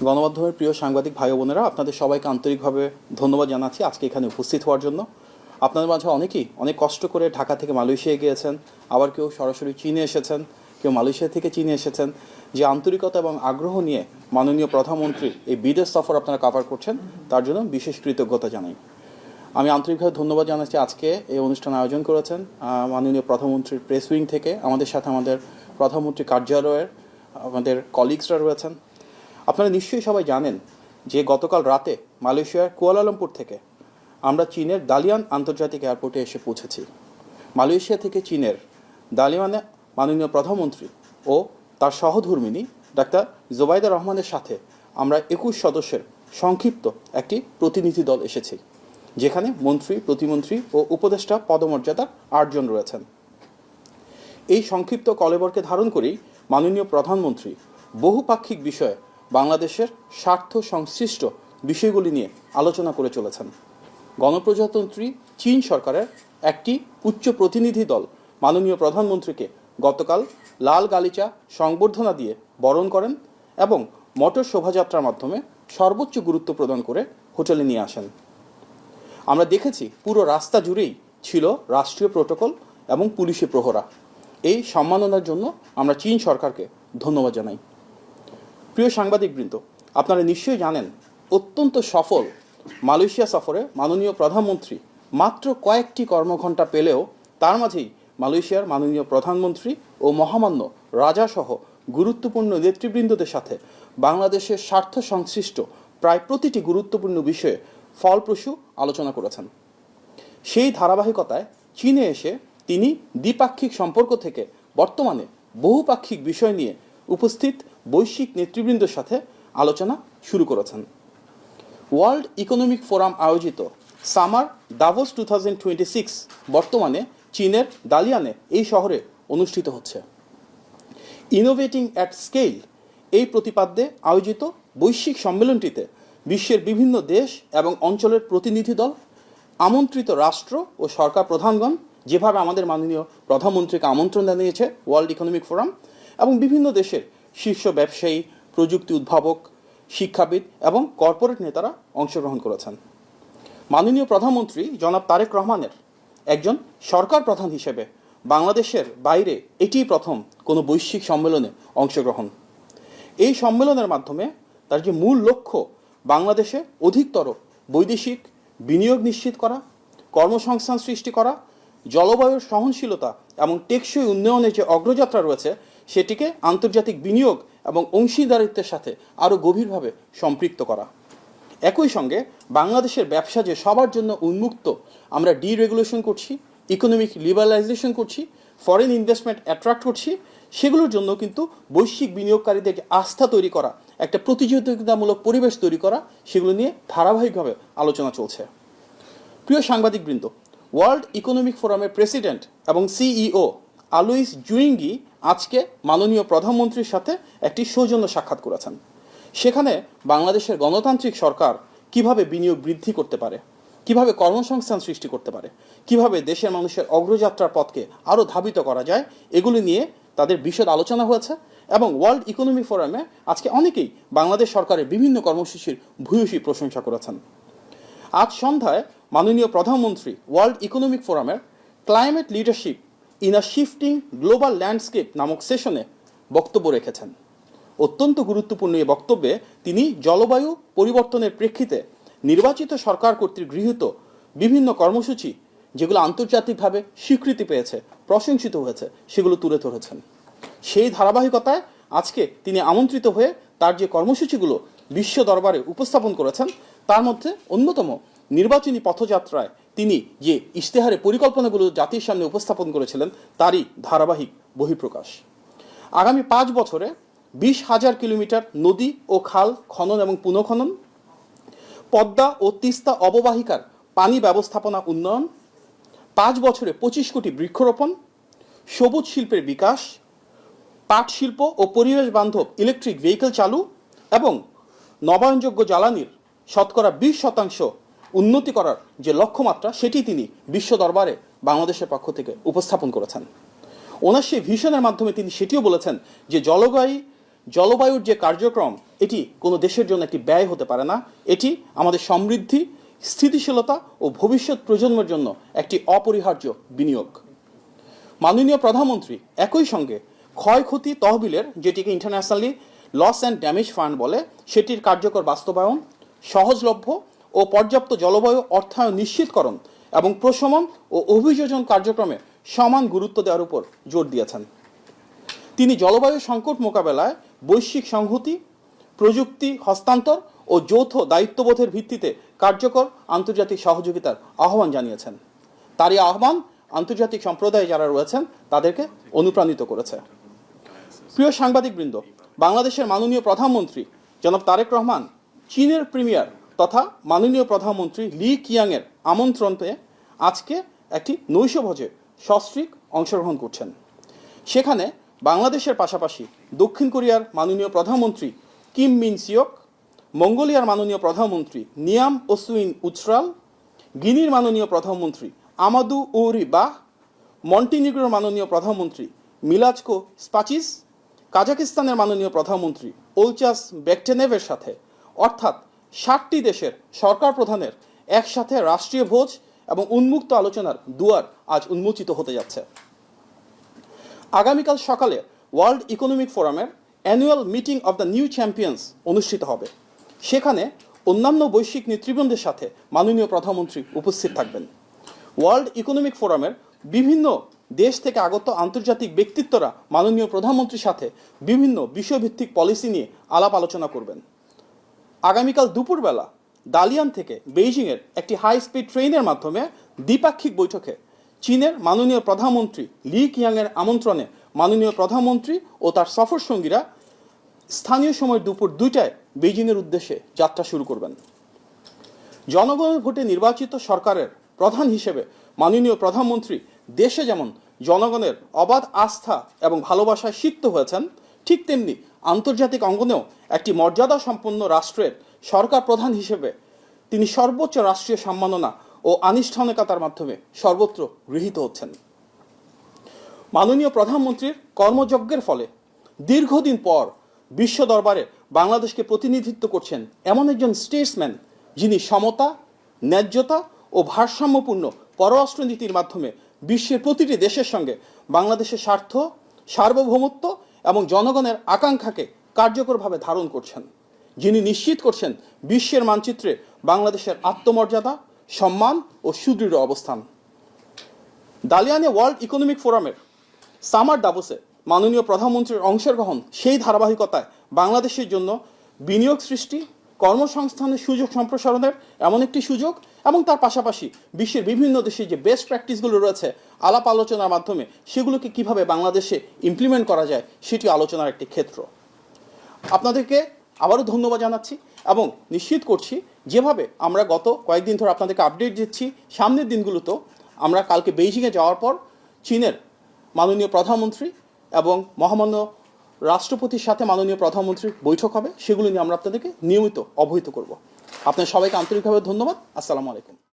গণমাধ্যমের প্রিয় সাংবাদিক ভাই বোনেরা, আপনাদের সবাইকে আন্তরিকভাবে ধন্যবাদ জানাচ্ছি আজকে এখানে উপস্থিত হওয়ার জন্য। আপনাদের মাঝে অনেকেই অনেক কষ্ট করে ঢাকা থেকে মালয়েশিয়া গিয়েছেন, আবার কেউ সরাসরি চীনে এসেছেন, কেউ মালয়েশিয়া থেকে চীনে এসেছেন। যে আন্তরিকতা এবং আগ্রহ নিয়ে মাননীয় প্রধানমন্ত্রী এই বিদেশ সফর আপনারা কভার করছেন, তার জন্য বিশেষ কৃতজ্ঞতা জানাই। আমি আন্তরিকভাবে ধন্যবাদ জানাচ্ছি আজকে এই অনুষ্ঠান আয়োজন করেছেন মাননীয় প্রধানমন্ত্রীর প্রেস উইং থেকে। আমাদের সাথে আমাদের প্রধানমন্ত্রী কার্যালয়ের আমাদের কলিগসরা রয়েছেন। আপনারা নিশ্চয়ই সবাই জানেন যে গতকাল রাতে মালয়েশিয়ার কুয়ালালামপুর থেকে আমরা চীনের দালিয়ান আন্তর্জাতিক এয়ারপোর্টে এসে পৌঁছেছি। মালয়েশিয়া থেকে চীনের দালিয়ানে মাননীয় প্রধানমন্ত্রী ও তার সহধর্মিণী ডাক্তার জোবাইদা রহমানের সাথে আমরা 21 সদস্যের সংক্ষিপ্ত একটি প্রতিনিধি দল এসেছি, যেখানে মন্ত্রী, প্রতিমন্ত্রী ও উপদেষ্টা পদমর্যাদার 8 জন রয়েছেন। এই সংক্ষিপ্ত কলেবরকে ধারণ করেই মাননীয় প্রধানমন্ত্রী বহুপাক্ষিক বিষয়ে বাংলাদেশের স্বার্থ সংশ্লিষ্ট বিষয়গুলি নিয়ে আলোচনা করে চলেছেন। গণপ্রজাতন্ত্রী চীন সরকারের একটি উচ্চ প্রতিনিধি দল মাননীয় প্রধানমন্ত্রীকে গতকাল লাল গালিচা সংবর্ধনা দিয়ে বরণ করেন এবং মোটর শোভাযাত্রার মাধ্যমে সর্বোচ্চ গুরুত্ব প্রদান করে হোটেলে নিয়ে আসেন। আমরা দেখেছি পুরো রাস্তা জুড়েই ছিল রাষ্ট্রীয় প্রোটোকল এবং পুলিশি প্রহরা। এই সম্মাননার জন্য আমরা চীন সরকারকে ধন্যবাদ জানাই। প্রিয় সাংবাদিকবৃন্দ, আপনারা নিশ্চয়ই জানেন অত্যন্ত সফল মালয়েশিয়া সফরে মাননীয় প্রধানমন্ত্রী মাত্র কয়েকটি কর্মঘণ্টা পেলেও তার মাঝেই মালয়েশিয়ার মাননীয় প্রধানমন্ত্রী ও মহামান্য রাজাসহ গুরুত্বপূর্ণ নেতৃবৃন্দদের সাথে বাংলাদেশের স্বার্থ সংশ্লিষ্ট প্রায় প্রতিটি গুরুত্বপূর্ণ বিষয়ে ফলপ্রসূ আলোচনা করেছেন। সেই ধারাবাহিকতায় চীনে এসে তিনি দ্বিপাক্ষিক সম্পর্ক থেকে বর্তমানে বহুপাক্ষিক বিষয় নিয়ে উপস্থিত বৈশ্বিক নেতৃবৃন্দের সাথে আলোচনা শুরু করেছেন। ওয়ার্ল্ড ইকোনমিক ফোরাম আয়োজিত সামার দাভোস 2026 বর্তমানে চীনের দালিয়ানে এই শহরে অনুষ্ঠিত হচ্ছে। ইনোভেটিং অ্যাট স্কেল এই প্রতিপাদ্যে আয়োজিত বৈশ্বিক সম্মেলনটিতে বিশ্বের বিভিন্ন দেশ এবং অঞ্চলের প্রতিনিধি দল, আমন্ত্রিত রাষ্ট্র ও সরকার প্রধানগণ, যেভাবে আমাদের মাননীয় প্রধানমন্ত্রীকে আমন্ত্রণ জানিয়েছে ওয়ার্ল্ড ইকোনমিক ফোরাম, এবং বিভিন্ন দেশের শীর্ষ ব্যবসায়ী, প্রযুক্তি উদ্ভাবক, শিক্ষাবিদ এবং কর্পোরেট নেতারা অংশগ্রহণ করেছেন। মাননীয় প্রধানমন্ত্রী জনাব তারেক রহমানের একজন সরকার প্রধান হিসেবে বাংলাদেশের বাইরে এটিই প্রথম কোনো বৈশ্বিক সম্মেলনে অংশগ্রহণ। এই সম্মেলনের মাধ্যমে তার যে মূল লক্ষ্য বাংলাদেশে অধিকতর বৈদেশিক বিনিয়োগ নিশ্চিত করা, কর্মসংস্থান সৃষ্টি করা, জলবায়ুর সহনশীলতা এবং টেকসই উন্নয়নের যে অগ্রযাত্রা রয়েছে সেটিকে আন্তর্জাতিক বিনিয়োগ এবং অংশীদারিত্বের সাথে আরও গভীরভাবে সম্পৃক্ত করা। একই সঙ্গে বাংলাদেশের ব্যবসা যে সবার জন্য উন্মুক্ত, আমরা ডিরেগুলেশন করছি, ইকোনমিক লিবারালাইজেশন করছি, ফরেন ইনভেস্টমেন্ট অ্যাট্রাক্ট করছি, সেগুলোর জন্য কিন্তু বৈশ্বিক বিনিয়োগকারীদের আস্থা তৈরি করা, একটা প্রতিযোগিতামূলক পরিবেশ তৈরি করা, সেগুলো নিয়ে ধারাবাহিকভাবে আলোচনা চলছে। প্রিয় সাংবাদিকবৃন্দ, ওয়ার্ল্ড ইকোনমিক ফোরামের প্রেসিডেন্ট এবং সিইও আলুইস জুইঙ্গি আজকে মাননীয় প্রধানমন্ত্রীর সাথে একটি সৌজন্য সাক্ষাৎ করেছেন। সেখানে বাংলাদেশের গণতান্ত্রিক সরকার কিভাবে বিনিয়োগ বৃদ্ধি করতে পারে, কিভাবে কর্মসংস্থান সৃষ্টি করতে পারে, কিভাবে দেশের মানুষের অগ্রযাত্রার পথকে আরও ধাবিত করা যায়, এগুলি নিয়ে তাদের বিশদ আলোচনা হয়েছে। এবং ওয়ার্ল্ড ইকোনমিক ফোরামে আজকে অনেকেই বাংলাদেশ সরকারের বিভিন্ন কর্মসূচির ভূয়সী প্রশংসা করেছেন। আজ সন্ধ্যায় মাননীয় প্রধানমন্ত্রী ওয়ার্ল্ড ইকোনমিক ফোরামের climate leadership in a shifting global landscape নামক সেশনে বক্তব্য রেখেছেন। অত্যন্ত গুরুত্বপূর্ণ এই বক্তব্যে তিনি জলবায়ু পরিবর্তনের প্রেক্ষিতে নির্বাচিত সরকার কর্তৃক গৃহীত বিভিন্ন কর্মসূচি, যেগুলো আন্তর্জাতিকভাবে স্বীকৃতি পেয়েছে, প্রশংসিত হয়েছে, সেগুলো তুলে ধরেছেন। সেই ধারাবাহিকতায় আজকে তিনি আমন্ত্রিত হয়ে তার যে কর্মসূচিগুলো বিশ্ব দরবারে উপস্থাপন করেছেন, তার মধ্যে অন্যতম নির্বাচনী পথযাত্রায় তিনি যে ইশতেহারে পরিকল্পনাগুলো জাতির সামনে উপস্থাপন করেছিলেন, তারই ধারাবাহিক বহিঃপ্রকাশ। আগামী 5 বছরে 20,000 কিলোমিটার নদী ও খাল খনন এবং পুনঃখনন, পদ্মা ও তিস্তা অববাহিকার পানি ব্যবস্থাপনা উন্নয়ন, 5 বছরে 25 কোটি বৃক্ষরোপণ, সবুজ শিল্পের বিকাশ, পাট শিল্প ও পরিবেশ বান্ধব ইলেকট্রিক ভেহিকেল চালু এবং নবায়নযোগ্য জ্বালানির শতকরা 20% উন্নতি করার যে লক্ষ্যমাত্রা, সেটি তিনি বিশ্ব দরবারে বাংলাদেশের পক্ষ থেকে উপস্থাপন করেছেন। ওনার সেই ভিশনের মাধ্যমে তিনি সেটিও বলেছেন যে জলবায়ুর যে কার্যক্রম এটি কোনো দেশের জন্য একটি ব্যয় হতে পারে না, এটি আমাদের সমৃদ্ধি, স্থিতিশীলতা ও ভবিষ্যৎ প্রজন্মের জন্য একটি অপরিহার্য বিনিয়োগ। মাননীয় প্রধানমন্ত্রী একই সঙ্গে ক্ষয়ক্ষতি তহবিলের, যেটিকে internationally loss and damage fund বলে, সেটির কার্যকর বাস্তবায়ন, সহজলভ্য ও পর্যাপ্ত জলবায়ু অর্থায়ন নিশ্চিতকরণ এবং প্রশমন ও অভিযোজন কার্যক্রমে সমান গুরুত্ব দেওয়ার উপর জোর দিয়েছেন। তিনি জলবায়ু সংকট মোকাবেলায় বৈশ্বিক সংহতি, প্রযুক্তি হস্তান্তর ও যৌথ দায়িত্ববোধের ভিত্তিতে কার্যকর আন্তর্জাতিক সহযোগিতার আহ্বান জানিয়েছেন। তারই আহ্বান আন্তর্জাতিক সম্প্রদায়ে যারা রয়েছেন তাদেরকে অনুপ্রাণিত করেছে। প্রিয় সাংবাদিকবৃন্দ, বাংলাদেশের মাননীয় প্রধানমন্ত্রী জনাব তারেক রহমান চীনের প্রিমিয়ার তথা মাননীয় প্রধানমন্ত্রী লি কিয়াংয়ের আমন্ত্রণে আজকে একটি নৈশভোজে সস্ত্রীক অংশগ্রহণ করছেন। সেখানে বাংলাদেশের পাশাপাশি দক্ষিণ কোরিয়ার মাননীয় প্রধানমন্ত্রী কিম মিন সিওক, মঙ্গোলিয়ার মাননীয় প্রধানমন্ত্রী নিয়াম ওসুইন উৎসরাল, গিনির মাননীয় প্রধানমন্ত্রী আমাদু উরি বাহ, মন্টিনিগ্রোর মাননীয় প্রধানমন্ত্রী মিলাজকো স্পাচিস, কাজাকিস্তানের মাননীয় প্রধানমন্ত্রী ওলচাস বেকটেনেভের সাথে অর্থাৎ 60টি দেশের সরকার প্রধানের একসাথে রাষ্ট্রীয় ভোজ এবং উন্মুক্ত আলোচনার দুয়ার আজ উন্মোচিত হতে যাচ্ছে। আগামীকাল সকালে ওয়ার্ল্ড ইকোনমিক ফোরামের annual meeting of the new champions অনুষ্ঠিত হবে। সেখানে অন্যান্য বৈশ্বিক নেতৃবৃন্দের সাথে মাননীয় প্রধানমন্ত্রী উপস্থিত থাকবেন। ওয়ার্ল্ড ইকোনমিক ফোরামের বিভিন্ন দেশ থেকে আগত আন্তর্জাতিক ব্যক্তিত্বরা মাননীয় প্রধানমন্ত্রীর সাথে বিভিন্ন বিষয়ভিত্তিক পলিসি নিয়ে আলাপ আলোচনা করবেন। আগামীকাল দুপুরবেলা দালিয়ান থেকে বেইজিংয়ের একটি হাই স্পিড ট্রেনের মাধ্যমে দ্বিপাক্ষিক বৈঠকে চীনের মাননীয় প্রধানমন্ত্রী লি কিয়াংয়ের আমন্ত্রণে মাননীয় প্রধানমন্ত্রী ও তার সফর সঙ্গীরা স্থানীয় সময় দুপুর 2টায় বেইজিংয়ের উদ্দেশ্যে যাত্রা শুরু করবেন। জনগণের ভোটে নির্বাচিত সরকারের প্রধান হিসেবে মাননীয় প্রধানমন্ত্রী দেশে যেমন জনগণের অবাধ আস্থা এবং ভালোবাসায় সিক্ত হয়েছেন, ঠিক তেমনি আন্তর্জাতিক অঙ্গনেও একটি মর্যাদা সম্পন্ন রাষ্ট্রের সরকার প্রধান হিসেবে তিনি সর্বোচ্চ রাষ্ট্রীয় সম্মাননা ও আনুষ্ঠানিকতার মাধ্যমে সর্বত্র গৃহীত হচ্ছেন। মাননীয় প্রধানমন্ত্রীর কর্মযজ্ঞের ফলে দীর্ঘদিন পর বিশ্ব দরবারে বাংলাদেশকে প্রতিনিধিত্ব করছেন এমন একজন স্টেটসম্যান, যিনি সমতা, ন্যায্যতা ও ভারসাম্যপূর্ণ পররাষ্ট্রনীতির মাধ্যমে বিশ্বের প্রতিটি দেশের সঙ্গে বাংলাদেশের স্বার্থ, সার্বভৌমত্ব এবং জনগণের আকাঙ্ক্ষাকে কার্যকরভাবে ধারণ করছেন, যিনি নিশ্চিত করছেন বিশ্বের মানচিত্রে বাংলাদেশের আত্মমর্যাদা, সম্মান ও সুদৃঢ় অবস্থান। দালিয়ানে ওয়ার্ল্ড ইকোনমিক ফোরামের সামার দাভোসে মাননীয় প্রধানমন্ত্রীর অংশগ্রহণ সেই ধারাবাহিকতায় বাংলাদেশের জন্য বিনিয়োগ সৃষ্টি, কর্মসংস্থানের সুযোগ সম্প্রসারণের এমন একটি সুযোগ এবং তার পাশাপাশি বিশ্বের বিভিন্ন দেশে যে বেস্ট প্র্যাকটিসগুলো রয়েছে আলাপ আলোচনার মাধ্যমে সেগুলোকে কিভাবে বাংলাদেশে ইমপ্লিমেন্ট করা যায় সেটি আলোচনার একটি ক্ষেত্র। আপনাদেরকে আবারও ধন্যবাদ জানাচ্ছি এবং নিশ্চিত করছি যেভাবে আমরা গত কয়েকদিন ধরে আপনাদেরকে আপডেট দিচ্ছি, সামনের দিনগুলোতেও আমরা কালকে বেইজিংয়ে যাওয়ার পর চীনের মাননীয় প্রধানমন্ত্রী এবং মহামান্য রাষ্ট্রপতির সাথে মাননীয় প্রধানমন্ত্রীর বৈঠক হবে, সেগুলো নিয়ে আমরা আপনাদেরকে নিয়মিত অবহিত করব। আপনার সবাইকে আন্তরিকভাবে ধন্যবাদ। আসসালামু আলাইকুম।